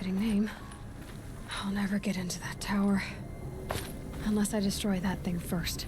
Fitting name. I'll never get into that tower. Unless I destroy that thing first.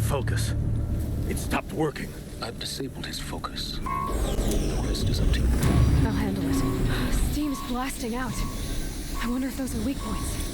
Focus. It stopped working. I've disabled his focus. The rest is up to you. I'll handle it. Steam's blasting out. I wonder if those are weak points.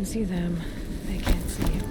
see them, they can't see you.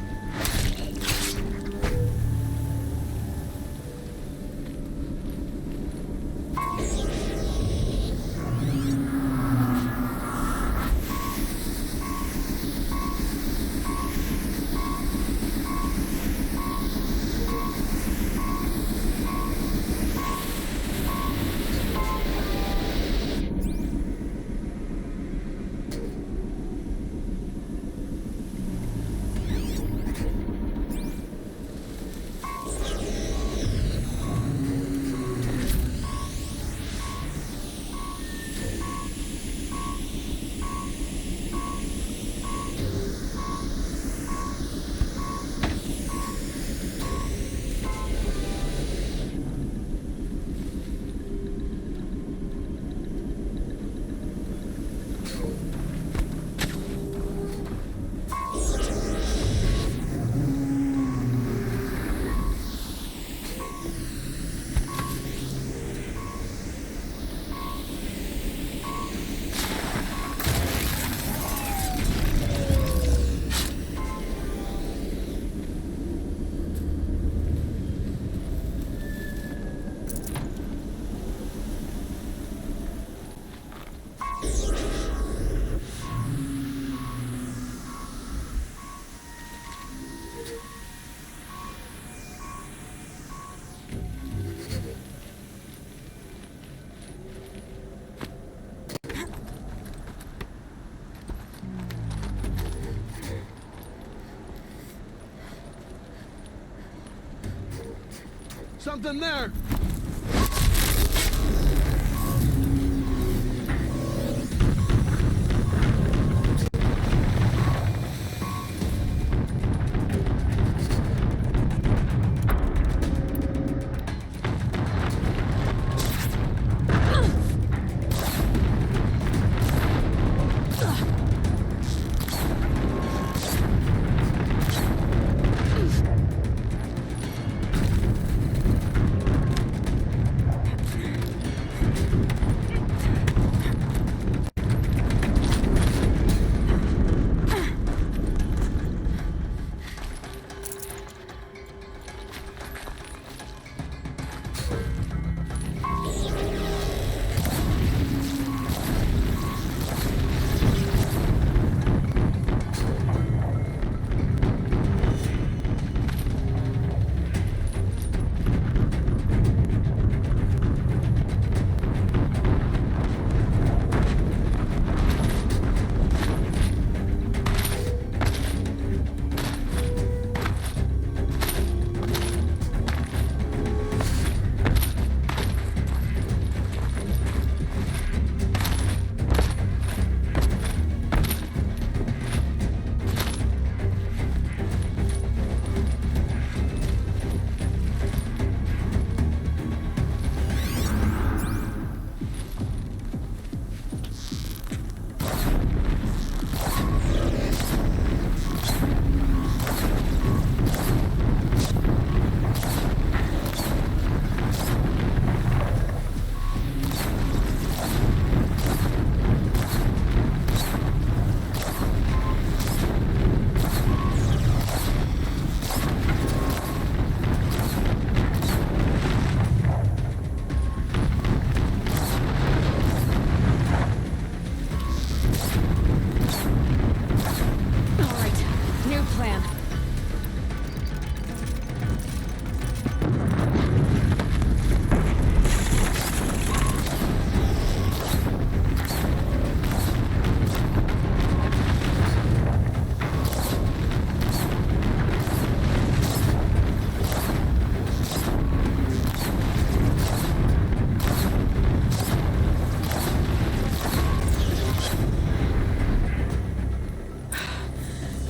Something there!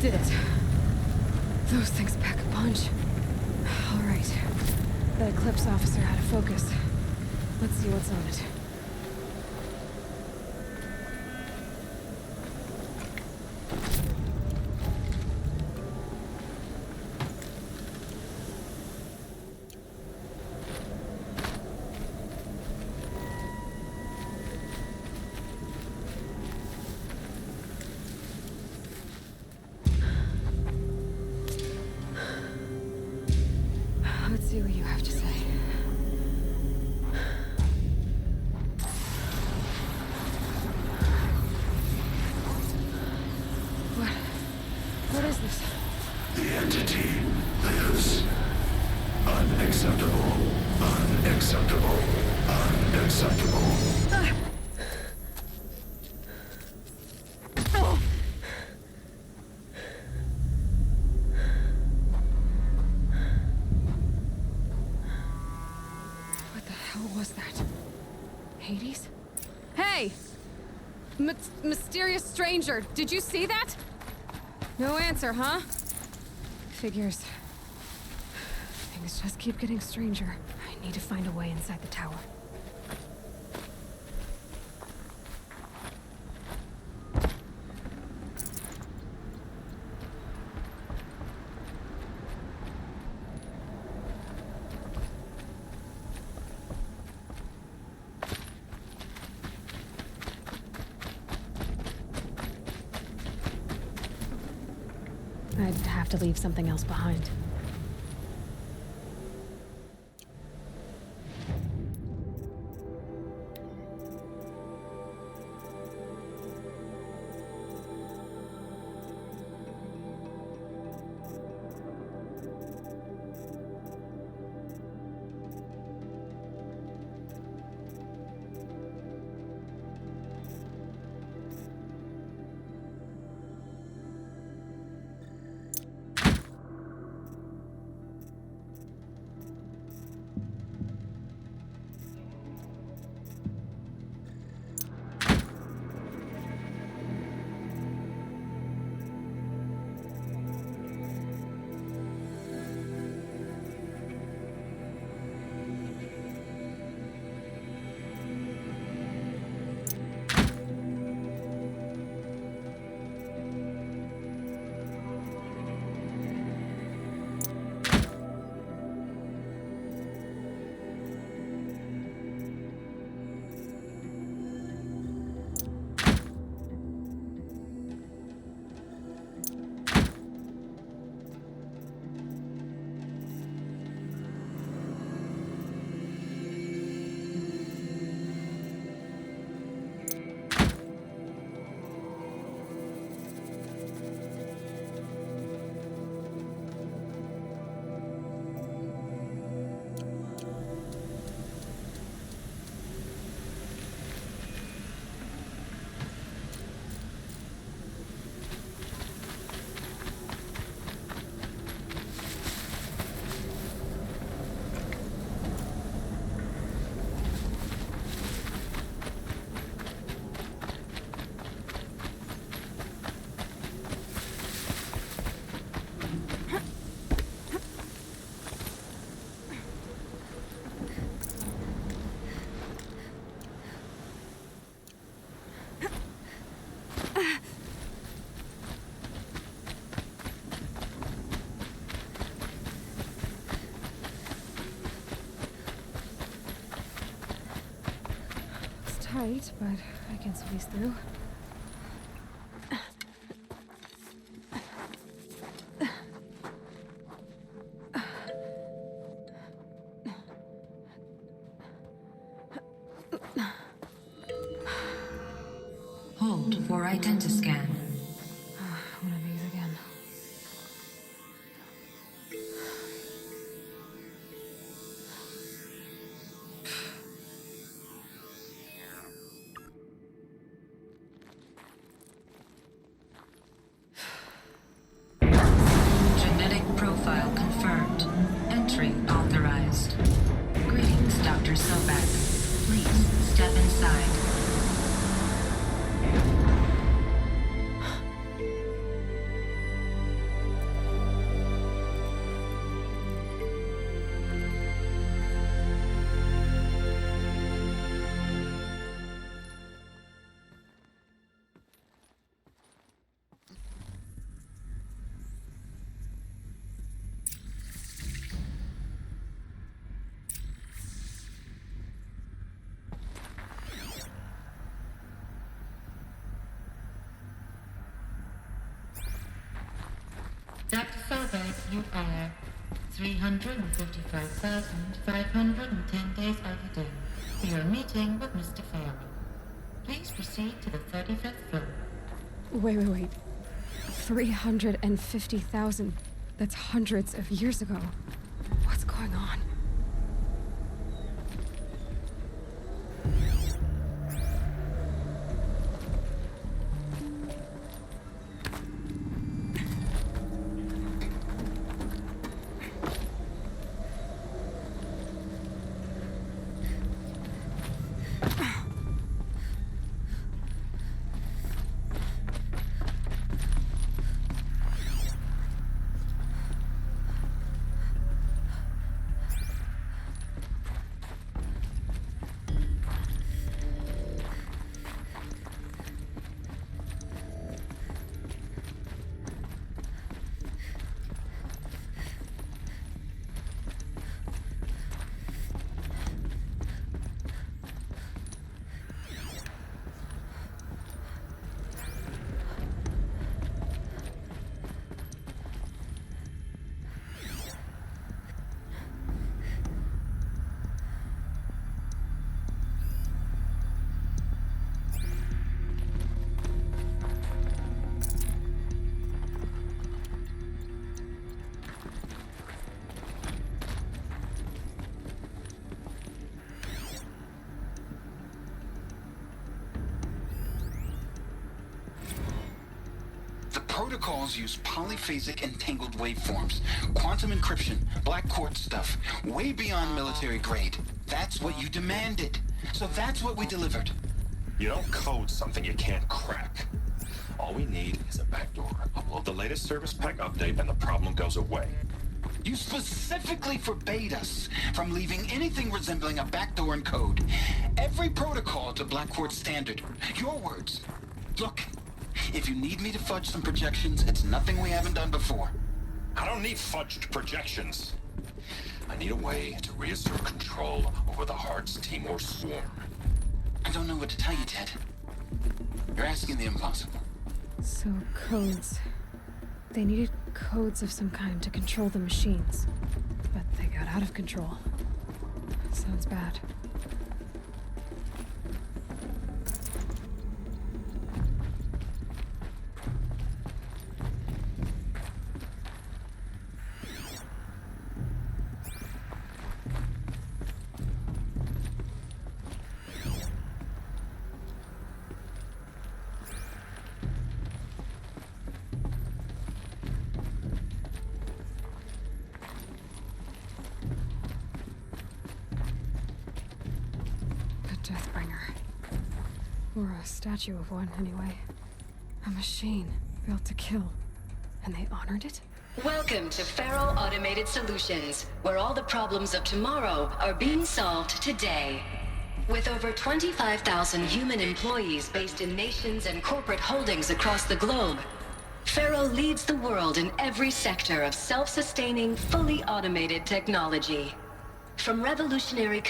Did it. Those things pack a punch. All right. The Eclipse officer had a focus. Let's see what's on it. see what you have to say. What is this? The entity lives. Unacceptable. Unacceptable. Unacceptable. What the hell was that? Hades? Hey! Mysterious stranger, did you see that? No answer, huh? Figures. Things just keep getting stranger. I need to find a way inside the tower. I'd have to leave something else behind. Tight, but I can squeeze through. Hold for identiscan. One of these again. Genetic profile confirmed. Entry authorized. Greetings, Dr. Sobek. Please step inside. Dr. Sobek, you are 355,510 days overdue for your meeting with Mr. Pharaoh. Please proceed to the 35th floor. Wait. 350,000. That's hundreds of years ago. What's going on? Protocols use polyphasic entangled waveforms, quantum encryption, black quartz stuff, way beyond military grade. That's what you demanded. So that's what we delivered. You don't code something you can't crack. All we need is a backdoor. Upload the latest service pack update and the problem goes away. You specifically forbade us from leaving anything resembling a backdoor in code. Every protocol to black quartz standard. Your words. Look. If you need me to fudge some projections, it's nothing we haven't done before. I don't need fudged projections. I need a way to reassert control over the Heart's Timor swarm. I don't know what to tell you, Ted. You're asking the impossible. So, codes. They needed codes of some kind to control the machines. But they got out of control. Sounds bad. Deathbringer. Or a statue of one, anyway. A machine built to kill. And they honored it? Welcome to Faro Automated Solutions, where all the problems of tomorrow are being solved today. With over 25,000 human employees based in nations and corporate holdings across the globe, Faro leads the world in every sector of self-sustaining, fully automated technology. From revolutionary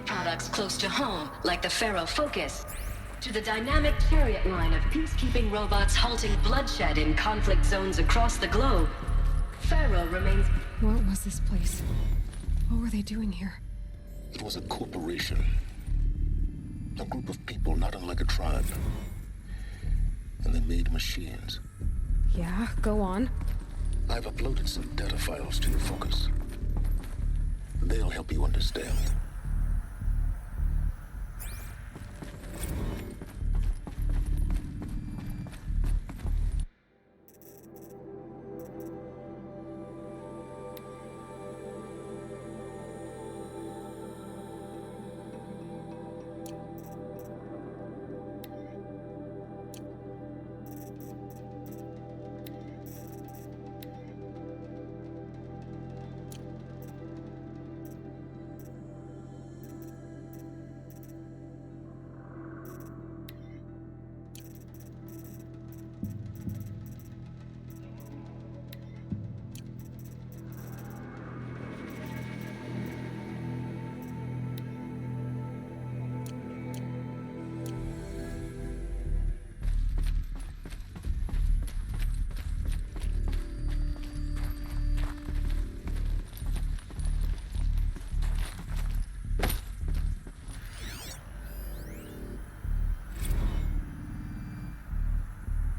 products close to home, like the Faro Focus, to the dynamic chariot line of peacekeeping robots halting bloodshed in conflict zones across the globe, Faro remains... What was this place? What were they doing here? It was a corporation. A group of people not unlike a tribe. And they made machines. Yeah, go on. I've uploaded some data files to your Focus. They'll help you understand.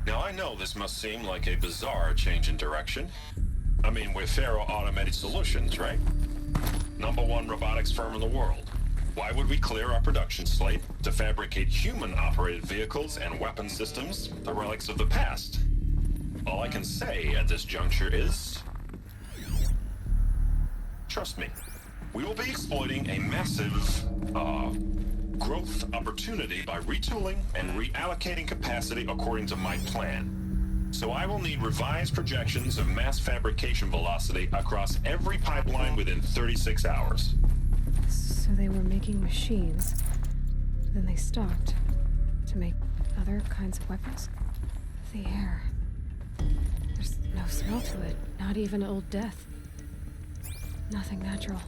Now I know this must seem like a bizarre change in direction. I mean, we're Faro Automated Solutions, right? #1 robotics firm in the world. Why would we clear our production slate to fabricate human-operated vehicles and weapon systems, the relics of the past? All I can say at this juncture is... trust me. We will be exploiting a massive, growth opportunity by retooling and reallocating capacity according to my plan. So I will need revised projections of mass fabrication velocity across every pipeline within 36 hours. So they were making machines, but then they stopped to make other kinds of weapons? The air. There's no smell to it, not even old death. Nothing natural.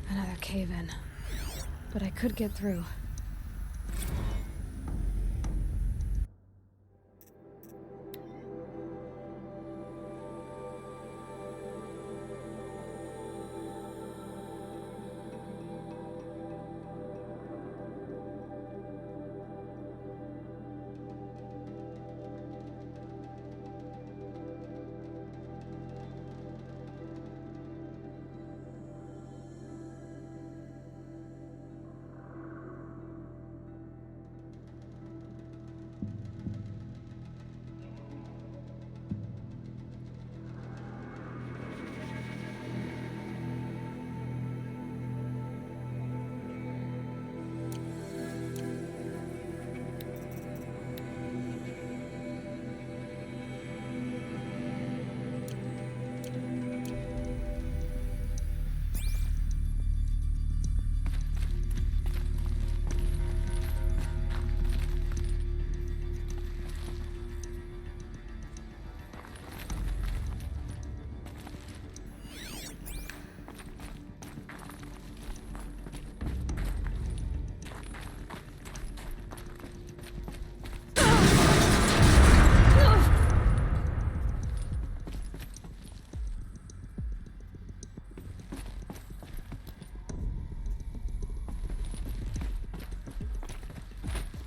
Another cave-in. But I could get through.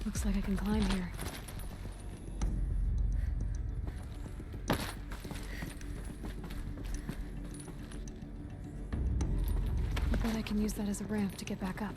Looks like I can climb here. I bet I can use that as a ramp to get back up.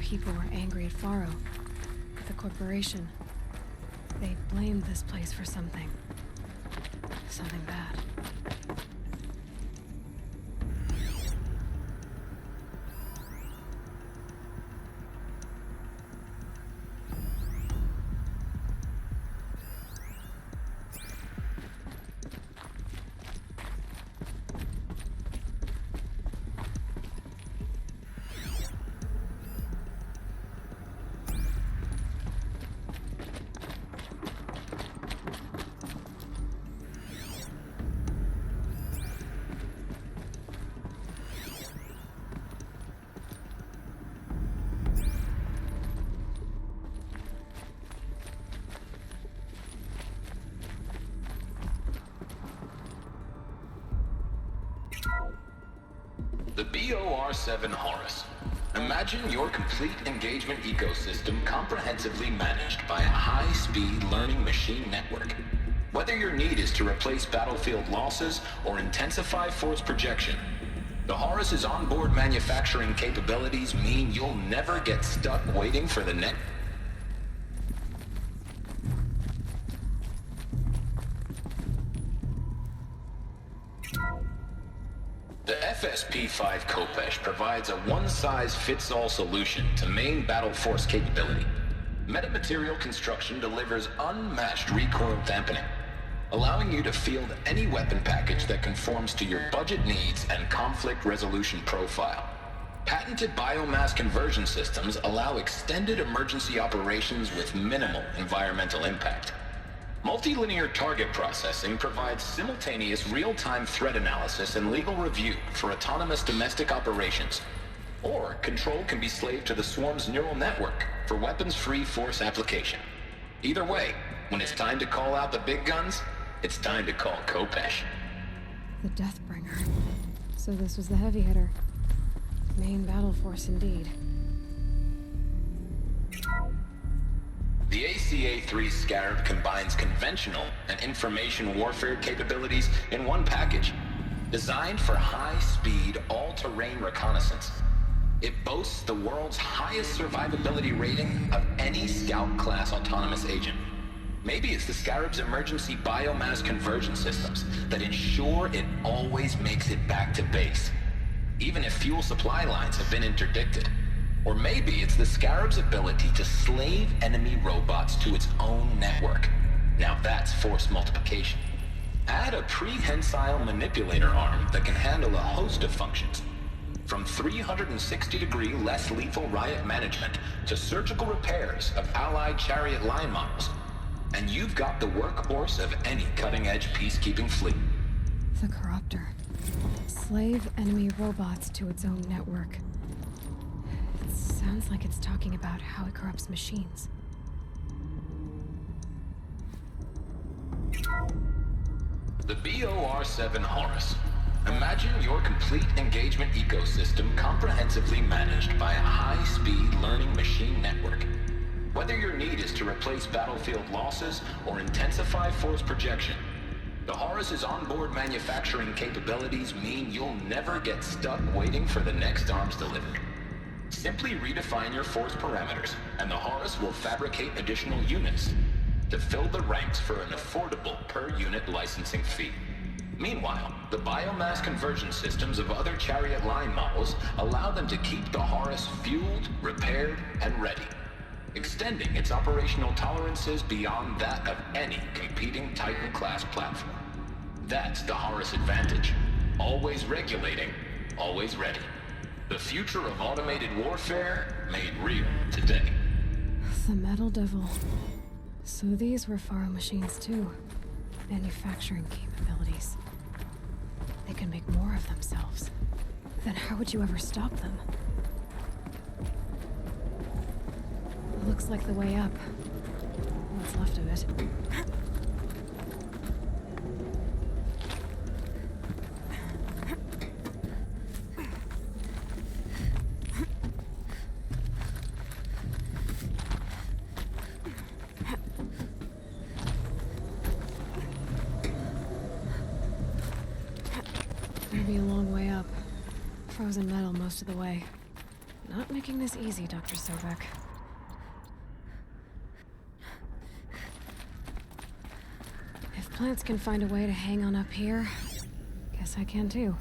people were angry at Faro, at the corporation. They blamed this place for something. Something bad. The BOR-7 Horus. Imagine your complete engagement ecosystem comprehensively managed by a high-speed learning machine network. Whether your need is to replace battlefield losses or intensify force projection, the Horus's onboard manufacturing capabilities mean you'll never get stuck waiting for the next. The FSP-5 Kopesh provides a one-size-fits-all solution to main battle force capability. Metamaterial construction delivers unmatched recoil dampening, allowing you to field any weapon package that conforms to your budget needs and conflict resolution profile. Patented biomass conversion systems allow extended emergency operations with minimal environmental impact. Multilinear target processing provides simultaneous real-time threat analysis and legal review for autonomous domestic operations. Or control can be slaved to the swarm's neural network for weapons-free force application. Either way, when it's time to call out the big guns, it's time to call Kopesh. The Deathbringer. So this was the heavy hitter. Main battle force indeed. The ACA-3 Scarab combines conventional and information warfare capabilities in one package, designed for high-speed, all-terrain reconnaissance. It boasts the world's highest survivability rating of any Scout-class autonomous agent. Maybe it's the Scarab's emergency biomass conversion systems that ensure it always makes it back to base, even if fuel supply lines have been interdicted. Or maybe it's the Scarab's ability to slave enemy robots to its own network. Now that's force multiplication. Add a prehensile manipulator arm that can handle a host of functions, from 360-degree less lethal riot management to surgical repairs of allied chariot line models. And you've got the workhorse of any cutting-edge peacekeeping fleet. The Corruptor. Slave enemy robots to its own network. It sounds like it's talking about how it corrupts machines. The BOR-7 Horus. Imagine your complete engagement ecosystem comprehensively managed by a high-speed learning machine network. Whether your need is to replace battlefield losses or intensify force projection, the Horus's onboard manufacturing capabilities mean you'll never get stuck waiting for the next arms delivery. Simply redefine your force parameters, and the Horus will fabricate additional units to fill the ranks for an affordable per-unit licensing fee. Meanwhile, the biomass conversion systems of other chariot line models allow them to keep the Horus fueled, repaired, and ready, extending its operational tolerances beyond that of any competing Titan-class platform. That's the Horus advantage. Always regulating, always ready. The future of automated warfare made real today. The Metal Devil. So these were Faro machines too. Manufacturing capabilities. They can make more of themselves. Then how would you ever stop them? Looks like the way up. What's left of it. It'll be a long way up. Frozen metal most of the way. Not making this easy, Dr. Sobek. If plants can find a way to hang on up here, guess I can too.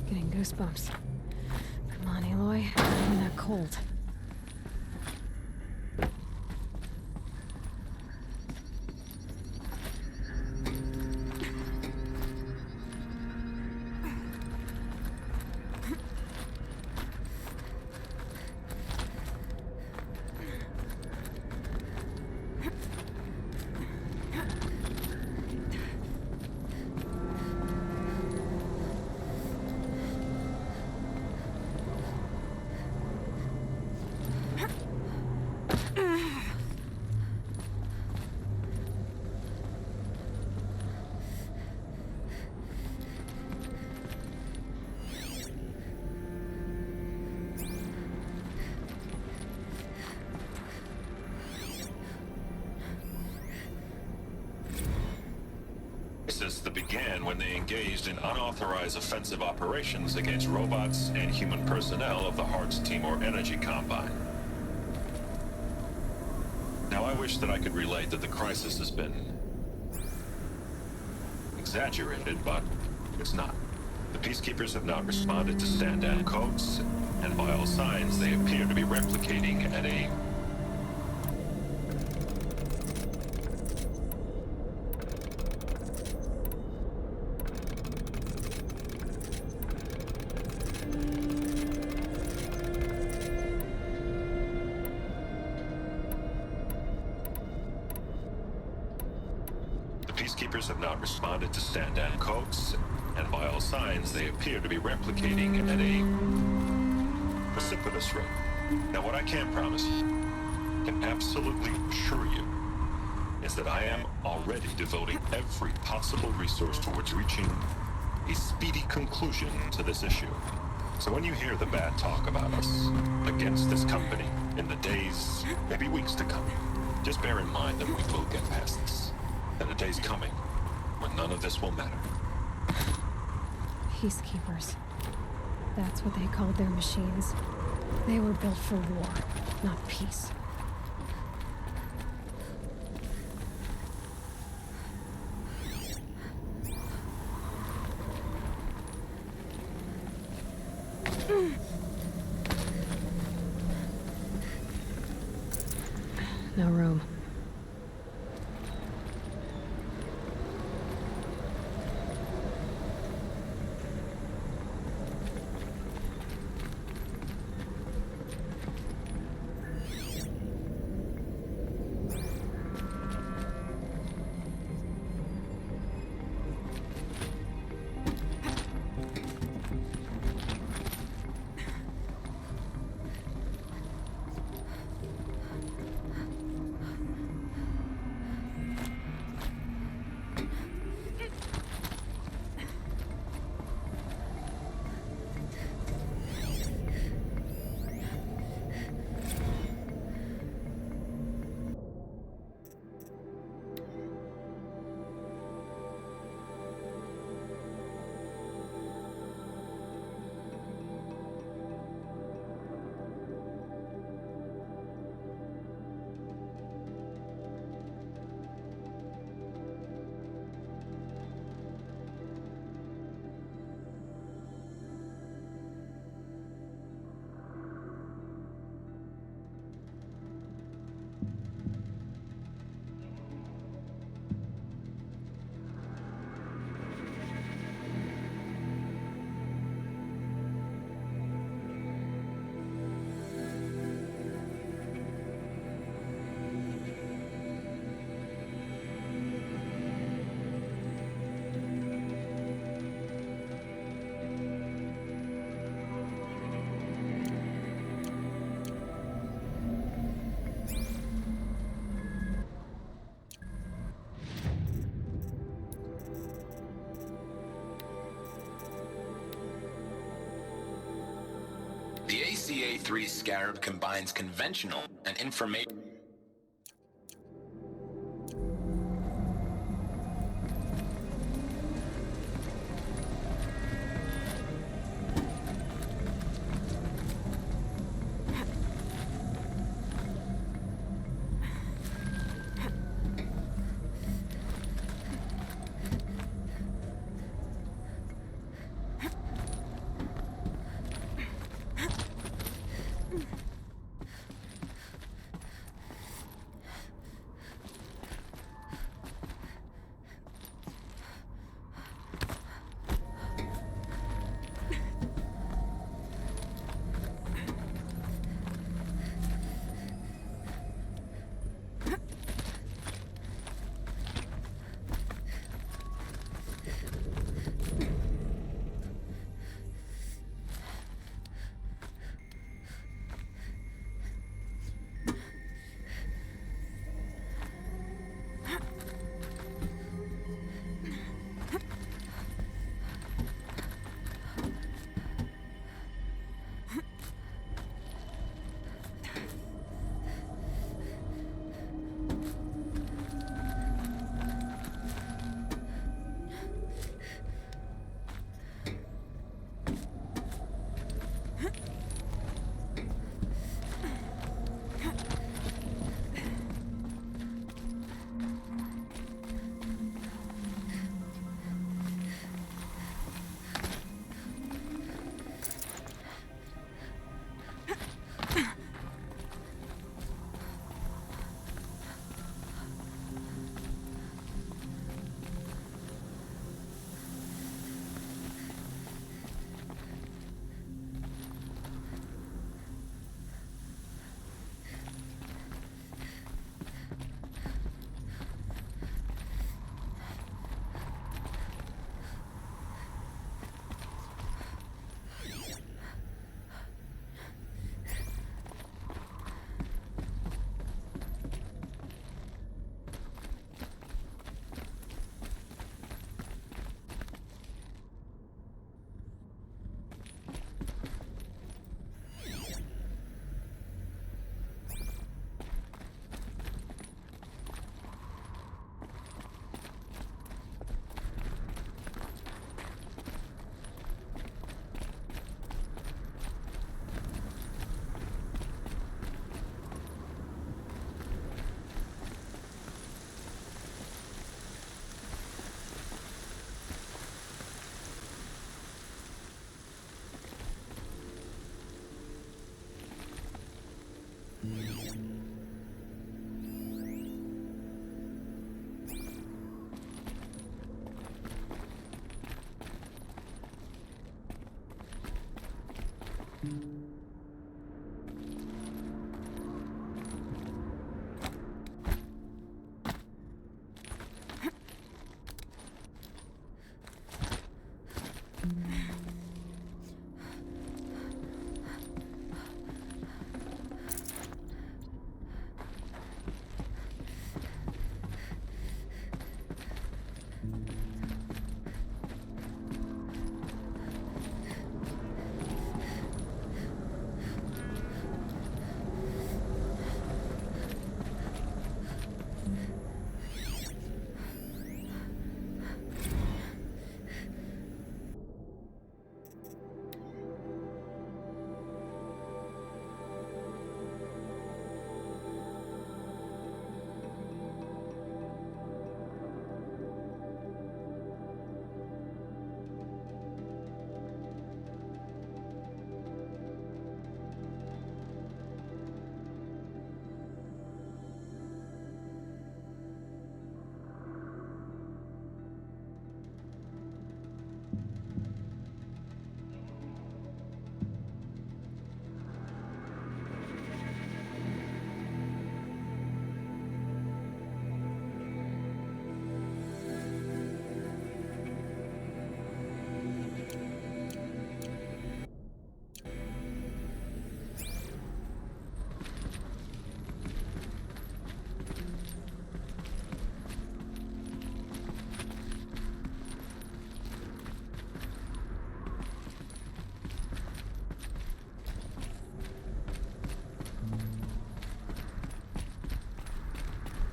Getting goosebumps. Come on, Aloy. I'm not cold. That began when they engaged in unauthorized offensive operations against robots and human personnel of the Heart's Timor Energy Combine. Now, I wish that I could relate that the crisis has been exaggerated, but it's not. The Peacekeepers have not responded to stand-down codes, and by all signs, they appear to be replicating at a Peacekeepers have not responded to stand-down codes, and by all signs, they appear to be replicating at a precipitous rate. Now, what I can promise you, can absolutely assure you, is that I am already devoting every possible resource towards reaching a speedy conclusion to this issue. So when you hear the bad talk about us against this company in the days, maybe weeks to come, just bear in mind that we will get past this. And a day's coming when none of this will matter. Peacekeepers. That's what they called their machines. They were built for war, not peace. No room. CA3 Scarab combines conventional and information.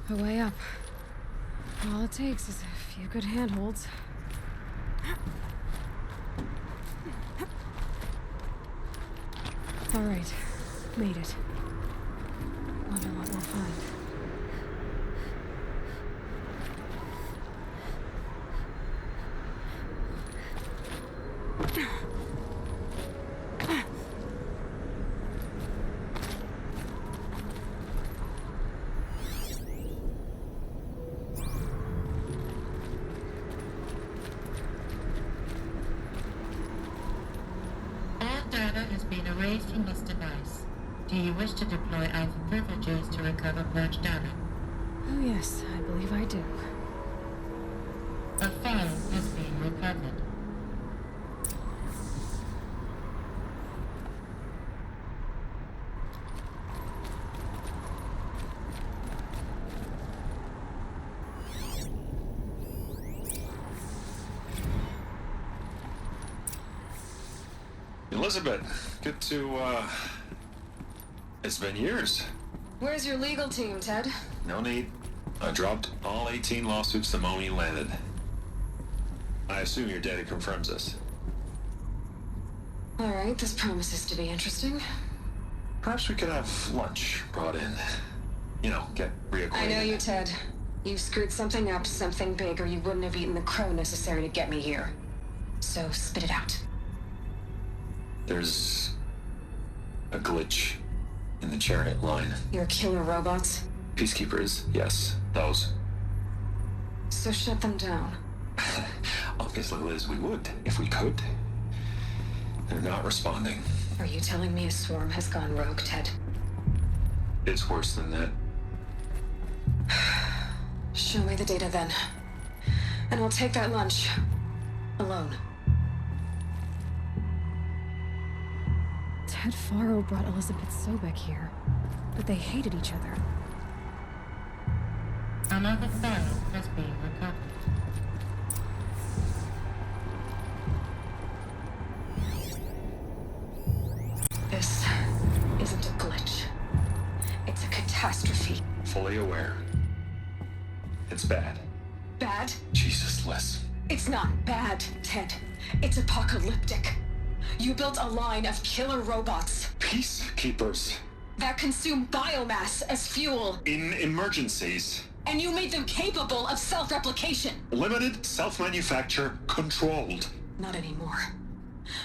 A way up. All it takes is a few good handholds. All right, made it. Wonder what we'll find. Data has been erased from this device. Do you wish to deploy Alpha privileges to recover purged data? Oh yes, I believe I do. A file has been recovered. Elizabeth, good to, it's been years. Where's your legal team, Ted? No need. I dropped all 18 lawsuits the moment you landed. I assume your data confirms this. All right, this promises to be interesting. Perhaps we could have lunch brought in. You know, get reacquainted. I know you, Ted. You screwed something up, something big, or you wouldn't have eaten the crow necessary to get me here. So spit it out. There's a glitch in the chariot line. Your killer robots? Peacekeepers, yes, those. So shut them down. Obviously, Liz, we would, if we could. They're not responding. Are you telling me a swarm has gone rogue, Ted? It's worse than that. Show me the data then. And I'll take that lunch. Alone. Ted Faro brought Elizabeth Sobek here, but they hated each other. Another file has been recovered. This isn't a glitch. It's a catastrophe. Fully aware. It's bad. Bad? Jesus, Liz. It's not bad, Ted. It's apocalyptic. You built a line of killer robots Peacekeepers. that consume biomass as fuel, In emergencies. and you made them capable of self-replication. Limited, self-manufacture, controlled. Not anymore.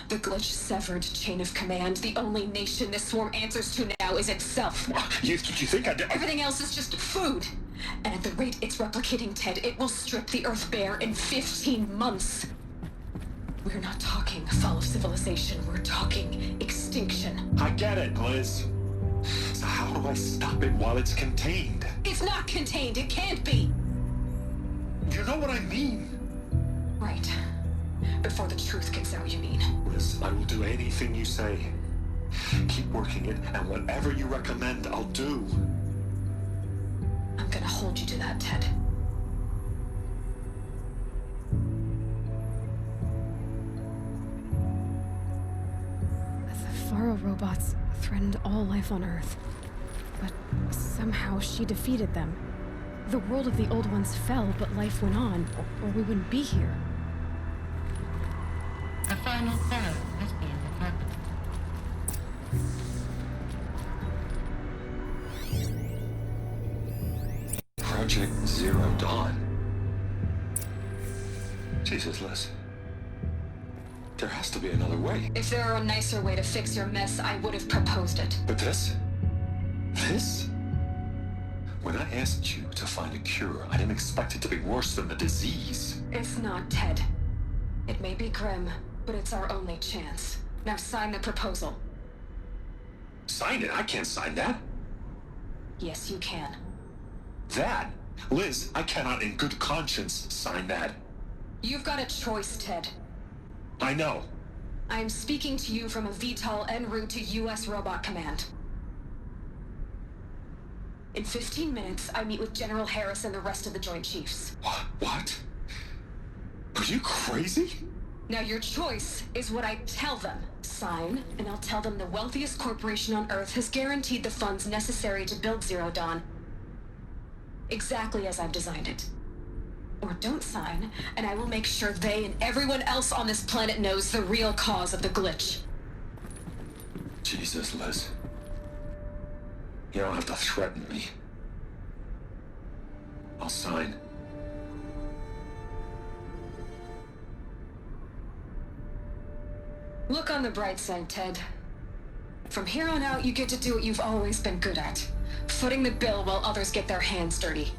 The glitch severed chain of command. The only nation this swarm answers to now is itself. You think I did? Everything else is just food. And at the rate it's replicating, Ted, it will strip the Earth bare in 15 months. We're not talking fall of civilization. We're talking extinction. I get it, Liz. So how do I stop it while it's contained? It's not contained. It can't be. You know what I mean? Right. Before the truth gets out, you mean? Liz, I will do anything you say. Keep working it, and whatever you recommend, I'll do. I'm gonna hold you to that, Ted. The Faro robots threatened all life on Earth. But somehow she defeated them. The world of the old ones fell, but life went on, or we wouldn't be here. A final file has been recovered. Project Zero Dawn. Jesus, Liz. There has to be another way. If there were a nicer way to fix your mess, I would have proposed it. But this? This? When I asked you to find a cure, I didn't expect it to be worse than the disease. It's not, Ted. It may be grim, but it's our only chance. Now sign the proposal. Sign it? I can't sign that. Yes, you can. That? Liz, I cannot in good conscience sign that. You've got a choice, Ted. I know. I am speaking to you from a VTOL en route to U.S. Robot Command. In 15 minutes, I meet with General Harris and the rest of the Joint Chiefs. What? Are you crazy? Now your choice is what I tell them. Sign, and I'll tell them the wealthiest corporation on Earth has guaranteed the funds necessary to build Zero Dawn. exactly as I've designed it. Or don't sign, and I will make sure they and everyone else on this planet knows the real cause of the glitch. Jesus, Liz. You don't have to threaten me. I'll sign. Look on the bright side, Ted. From here on out, you get to do what you've always been good at. Footing the bill while others get their hands dirty.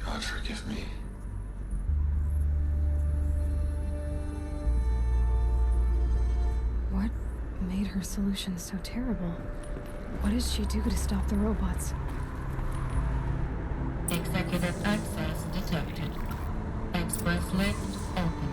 God forgive me. What made her solution so terrible? What did she do to stop the robots? Executive access detected. Express lift opened.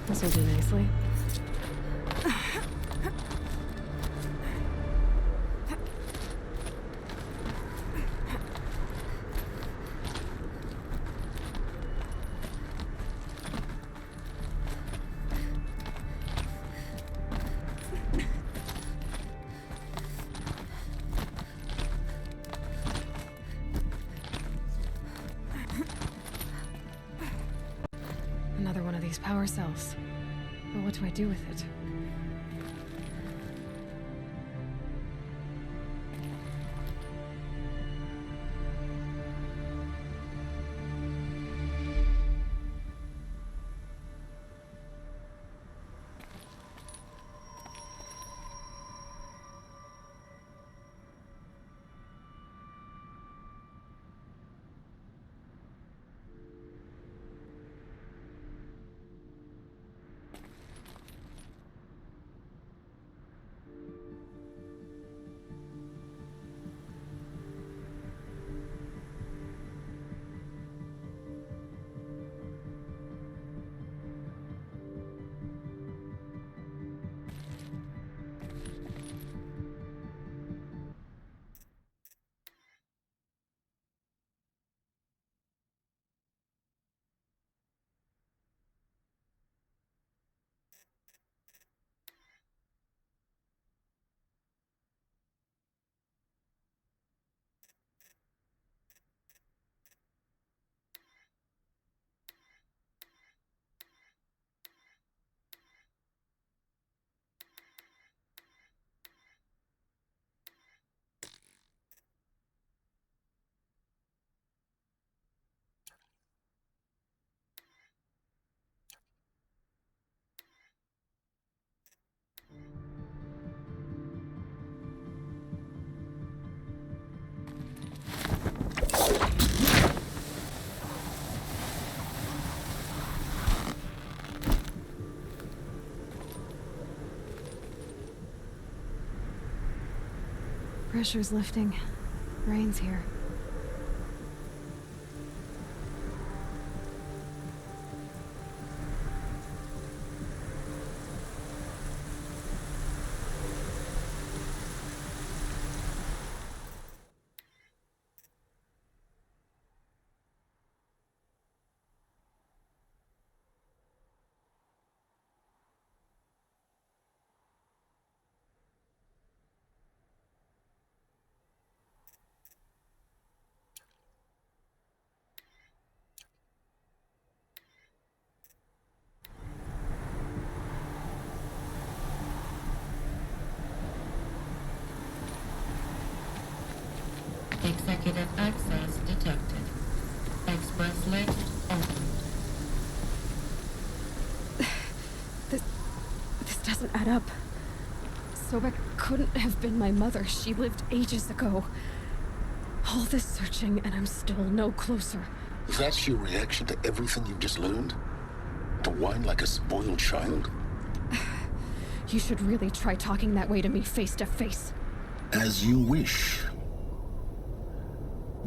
This will do nicely. Another one of these power cells. But what do I do with it? pressure's lifting. Rain's here. Executive access detected. Express link open. This doesn't add up. Sobek couldn't have been my mother. She lived ages ago. All this searching, and I'm still no closer. That's your reaction to everything you've just learned? To whine like a spoiled child? You should really try talking that way to me face to face. As you wish.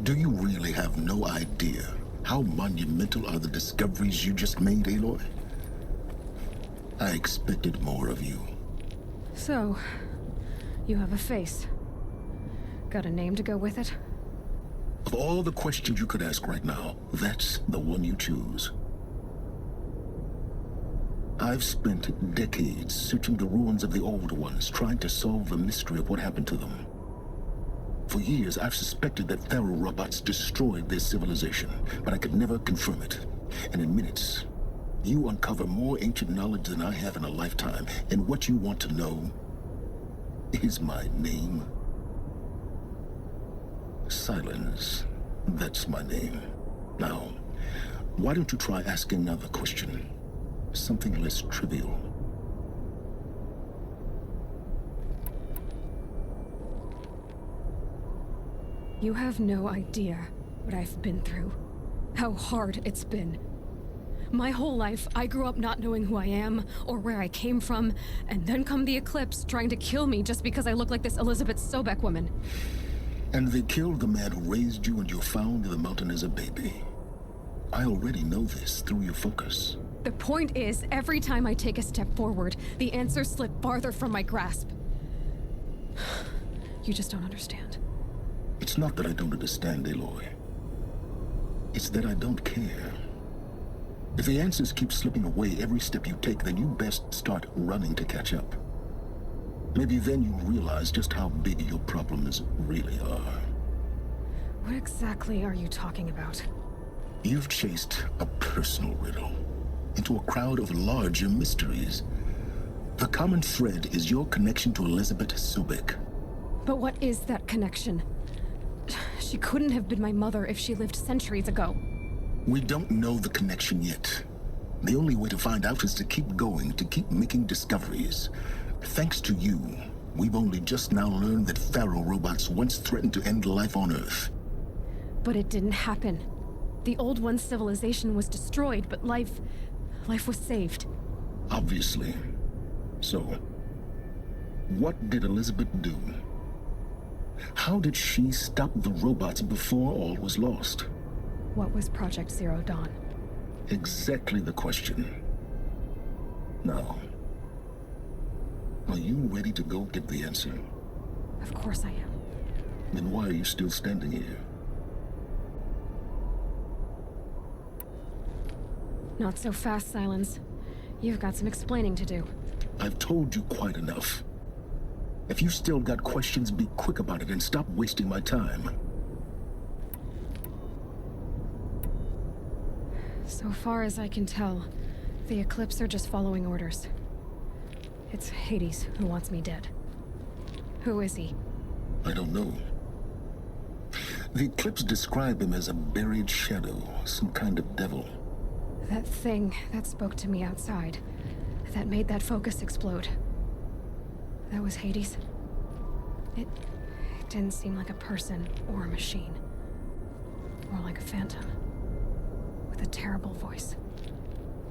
Do you really have no idea how monumental are the discoveries you just made, Aloy? I expected more of you. So, you have a face. Got a name to go with it? Of all the questions you could ask right now, that's the one you choose. I've spent decades searching the ruins of the old ones, trying to solve the mystery of what happened to them. For years, I've suspected that Pharaoh robots destroyed their civilization, but I could never confirm it. And in minutes, you uncover more ancient knowledge than I have in a lifetime, and what you want to know is my name. Silence. That's my name. Now, why don't you try asking another question? Something less trivial. You have no idea what I've been through. How hard it's been. My whole life, I grew up not knowing who I am or where I came from, and then come the Eclipse trying to kill me just because I look like this Elizabeth Sobek woman. And they killed the man who raised you and you found in the mountain as a baby. I already know this through your focus. The point is, every time I take a step forward, the answers slip farther from my grasp. You just don't understand. It's not that I don't understand, Aloy. It's that I don't care. If the answers keep slipping away every step you take, then you best start running to catch up. Maybe then you realize just how big your problems really are. What exactly are you talking about? You've chased a personal riddle into a crowd of larger mysteries. The common thread is your connection to Elizabeth Sobek. But what is that connection? She couldn't have been my mother if she lived centuries ago. We don't know the connection yet. The only way to find out is to keep going, to keep making discoveries. Thanks to you, we've only just now learned that Pharaoh robots once threatened to end life on Earth. But it didn't happen. The old one's civilization was destroyed, but life was saved. Obviously. So, what did Elizabeth do? How did she stop the robots before all was lost? What was Project Zero Dawn? Exactly the question. Now, are you ready to go get the answer? Of course I am. Then why are you still standing here? Not so fast, Silence. You've got some explaining to do. I've told you quite enough. If you still got questions, be quick about it and stop wasting my time. So far as I can tell, the Eclipse are just following orders. It's Hades who wants me dead. Who is he? I don't know. The Eclipse describe him as a buried shadow, some kind of devil. That thing that spoke to me outside, that made that focus explode. That was Hades. It didn't seem like a person or a machine. More like a phantom. With a terrible voice.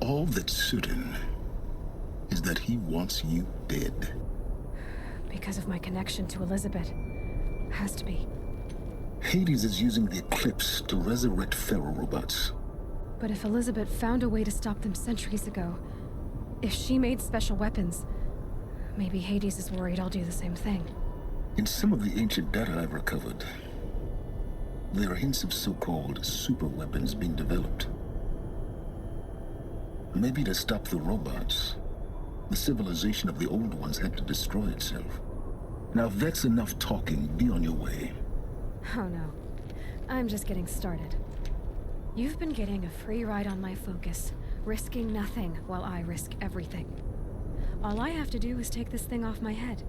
All that's certain is that he wants you dead. Because of my connection to Elizabeth. Has to be. Hades is using the eclipse to resurrect Pharaoh robots. But if Elizabeth found a way to stop them centuries ago, if she made special weapons, maybe Hades is worried I'll do the same thing. In some of the ancient data I've recovered, there are hints of so-called super weapons being developed. Maybe to stop the robots, the civilization of the old ones had to destroy itself. Now, if that's enough talking, be on your way. Oh no. I'm just getting started. You've been getting a free ride on my focus, risking nothing while I risk everything. All I have to do is take this thing off my head,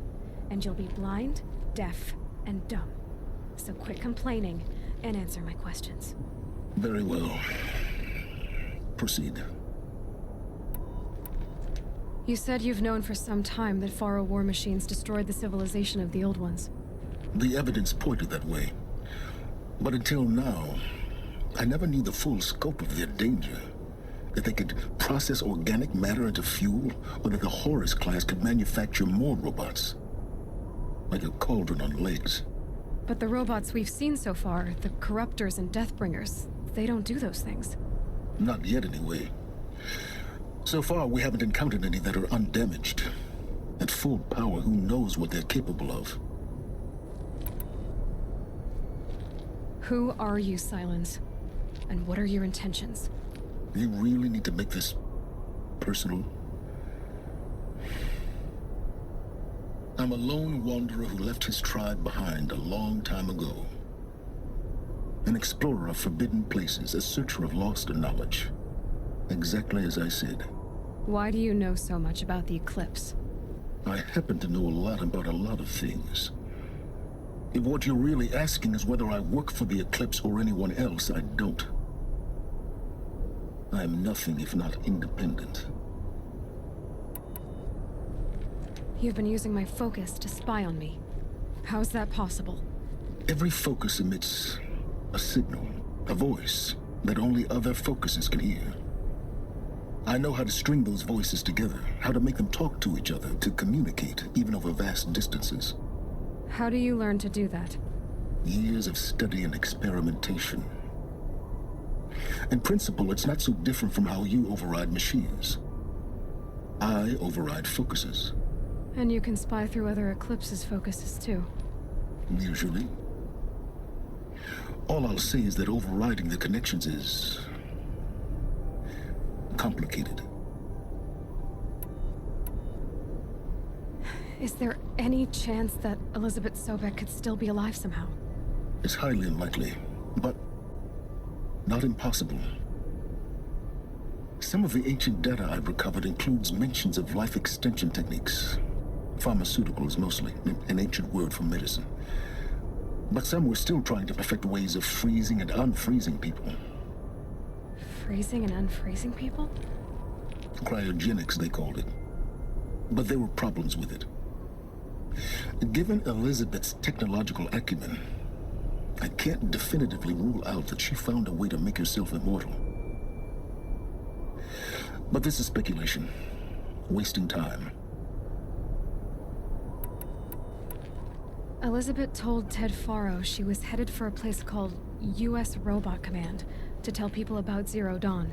and you'll be blind, deaf, and dumb. So quit complaining and answer my questions. Very well. Proceed. You said you've known for some time that Pharaoh war machines destroyed the civilization of the old ones. The evidence pointed that way. But until now, I never knew the full scope of their danger. That they could process organic matter into fuel, or that the Horus class could manufacture more robots. Like a cauldron on legs. But the robots we've seen so far, the Corruptors and Deathbringers, they don't do those things. Not yet, anyway. So far, we haven't encountered any that are undamaged. At full power, who knows what they're capable of? Who are you, Silence? And what are your intentions? You really need to make this personal? I'm a lone wanderer who left his tribe behind a long time ago. An explorer of forbidden places, a searcher of lost knowledge. Exactly as I said. Why do you know so much about the eclipse? I happen to know a lot about a lot of things. If what you're really asking is whether I work for the eclipse or anyone else, I don't. I am nothing if not independent. You've been using my focus to spy on me. How's that possible? Every focus emits a signal, a voice that only other focuses can hear. I know how to string those voices together, how to make them talk to each other, to communicate, even over vast distances. How do you learn to do that? Years of study and experimentation. In principle, it's not so different from how you override machines. I override focuses. And you can spy through other Eclipse's focuses too. Usually. All I'll say is that overriding the connections is complicated. Is there any chance that Elizabeth Sobek could still be alive somehow? It's highly unlikely, but not impossible. Some of the ancient data I've recovered includes mentions of life extension techniques. Pharmaceuticals, mostly, an ancient word for medicine. But some were still trying to perfect ways of freezing and unfreezing people. Freezing and unfreezing people? Cryogenics, they called it. But there were problems with it. Given Elizabeth's technological acumen, I can't definitively rule out that she found a way to make herself immortal. But this is speculation. Wasting time. Elizabeth told Ted Faro she was headed for a place called U.S. Robot Command to tell people about Zero Dawn.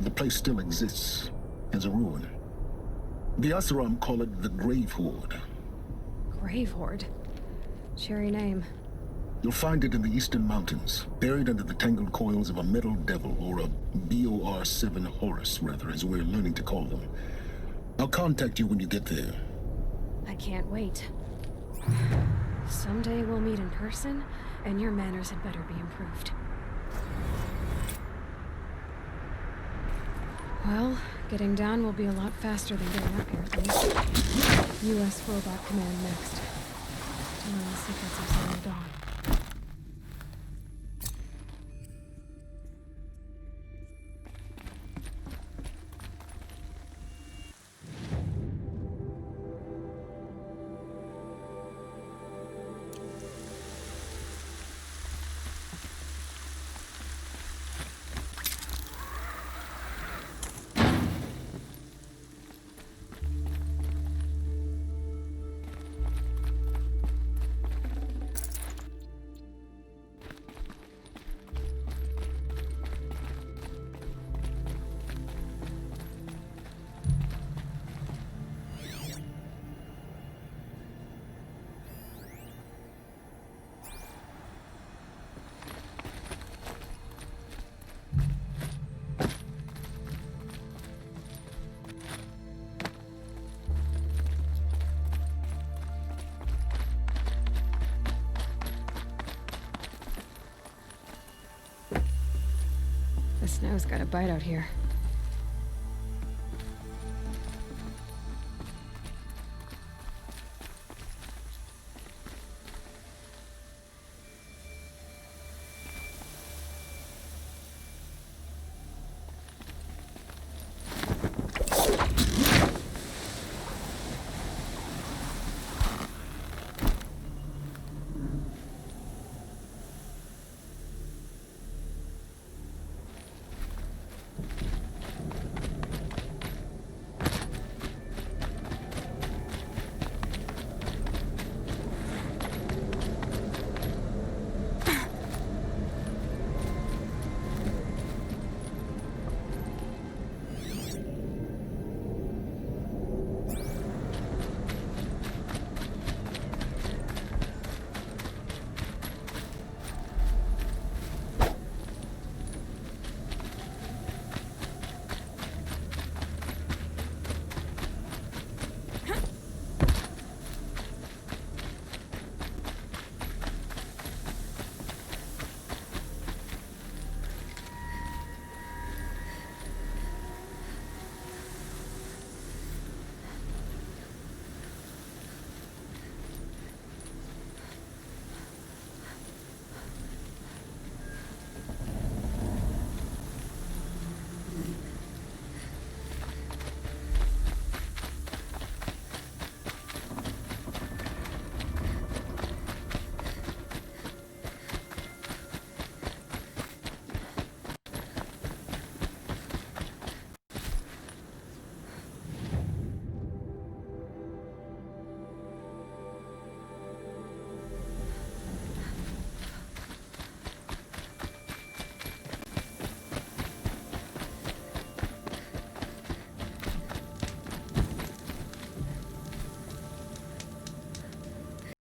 The place still exists, as a ruin. The Asuram call it the Grave Horde. Grave Horde? Cheery name. You'll find it in the Eastern Mountains, buried under the tangled coils of a metal devil, or a BOR-7 Horus, rather, as we're learning to call them. I'll contact you when you get there. I can't wait. Someday we'll meet in person, and your manners had better be improved. Well, getting down will be a lot faster than getting up here, at least. U.S. Robot Command next. To learn the secrets of Zero Dawn. Snow's got a bite out here.